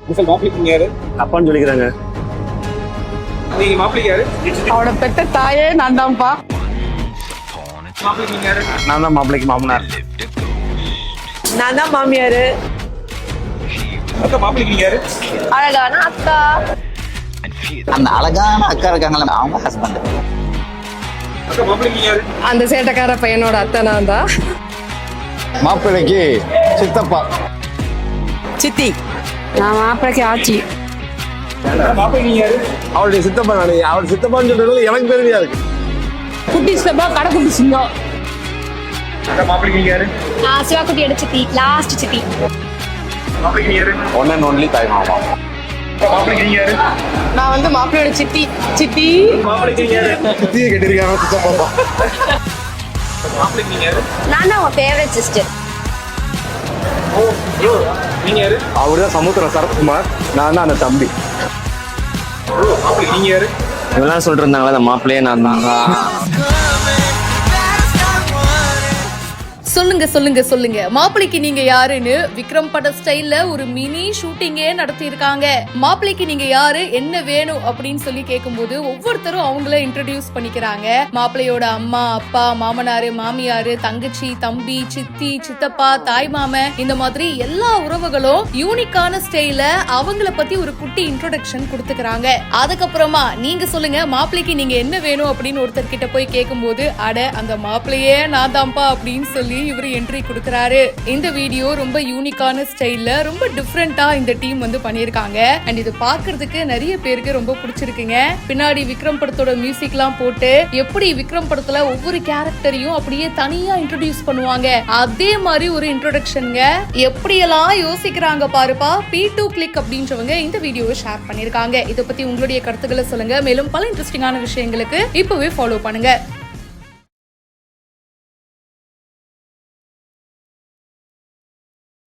Mister மாப்பிளைக்கு யாரு? அப்பான்னு சொல்லிக்கிறாங்க. நீங்க மாப்பிளைக்கு யாரு? அவளோட பெத்த தாயே நான் தான்ப்பா. மாப்பிளைக்கு யாரு? நான் தான் மாப்பிள்ளைக்கு மாமனார். நான் தான் மாமியாரு. அக்கா மாப்பிளைக்கு யாரு? அழகான அக்கா. அந்த அழகான அக்கா இருக்காங்கல்ல, அவங்க ஹஸ்பண்ட். அக்கா மாப்பிளைக்கு யாரு? அந்த சேட்டக்கார பையனோட அத்தை நான் தான். மாப்பிள்ளைக்கு சித்தப்பா. சித்தி. நான் மாப்பிளைக்கு ஆச்சி. அக்கா மாப்பிளைக்கு யாரு? அவருடைய சித்தப்பா. நான் அவர் சித்தப்பான்னு சொல்றது எனக்கு பெருமையா இருக்கு. குட்டி சித்தப்பா கடைக்குட்டி சிங்கம். அக்கா மாப்பிளைக்கு யாரு? சிவாக்குட்டியோட சித்தி, லாஸ்ட் சித்தி. மாப்பிளைக்கு யாரு? ஒன் அண்ட் ஒன்லி தாய் மாமா. அக்கா மாப்பிளைக்கு யாரு? நான் வந்து மாப்பிளையோட சித்தி. சித்தி. மாப்பிளைக்கு யாரு? சித்தியை கட்டிருக்காங்க சித்தப்பா. மாப்பிளைக்கு யாரு? நான் தான் உங்க ஃபேவரட் சிஸ்டர். ஓ ப்ரோ, நீங்க யாரு? அவருதான் சமுத்திரம் சரத்குமார். நான் தான் அந்த தம்பி. ப்ரோ மாப்பிளைக்கு யாரு? இவெல்லாம் சொல்லிட்டு இருந்தாங்களா அந்த மாப்பிள்ளையே நான் தான். சொல்லுங்க சொல்லுங்க சொல்லுங்க, மாப்பிள்ளைக்கு நீங்க யாருன்னு விக்ரம் பட ஸ்டைல்ல ஒரு மினி ஷூட்டிங்கே நடத்தி இருக்காங்க. மாப்பிள்ளைக்கு நீங்க யாரு, என்ன வேணும் அப்படின்னு சொல்லி கேட்கும்போது ஒவ்வொருத்தரும் அவங்கள இன்ட்ரோடியூஸ் பண்ணிக்கிறாங்க. மாப்பிள்ளையோட அம்மா, அப்பா, மாமனாரு, மாமியாரு, தங்கச்சி, தம்பி, சித்தி, சித்தப்பா, தாய் மாமன், இந்த மாதிரி எல்லா உறவுகளும் யூனிக்கான ஸ்டைல்ல அவங்கள பத்தி ஒரு குட்டி இன்ட்ரோடக்ஷன் கொடுத்துக்கிறாங்க. அதுக்கப்புறமா நீங்க சொல்லுங்க, மாப்பிள்ளைக்கு நீங்க என்ன வேணும் அப்படின்னு ஒருத்தர் கிட்ட போய் கேட்கும்போது, அட அந்த மாப்பிள்ளையே நான் தான்ப்பா அப்படின்னு சொல்லி இவரு என்ட்ரி கொடுக்கறாரு. இந்த வீடியோ ரொம்ப யூனிக்கான ஸ்டைல்ல ரொம்ப டிஃபரெண்டா இந்த டீம் வந்து பண்ணிருக்காங்க. அண்ட் இது பாக்குறதுக்கு நிறைய பேருக்கு ரொம்ப பிடிச்சிருக்குங்க. பின்னாடி விக்ரம் படத்தோட மியூசிக் எல்லாம் போட்டு எப்படி விக்ரம் படத்துல ஒவ்வொரு கேரக்டரையும் அப்படியே தனியா இன்ட்ரோடியூஸ் பண்ணுவாங்க, அதே மாதிரி ஒரு இன்ட்ரோடக்ஷன்ங்க. எப்படியெல்லாம் யோசிக்கிறாங்க பாருப்பா. P2 கிளிக் அப்படின்றவங்க இந்த வீடியோவை ஷேர் பண்ணிருக்காங்க. இதை பத்தி உங்களுடைய கருத்துக்களை சொல்லுங்க. மேலும் பல இன்ட்ரெஸ்டிங்கான விஷயங்களுக்கு இப்பவே ஃபாலோ பண்ணுங்க.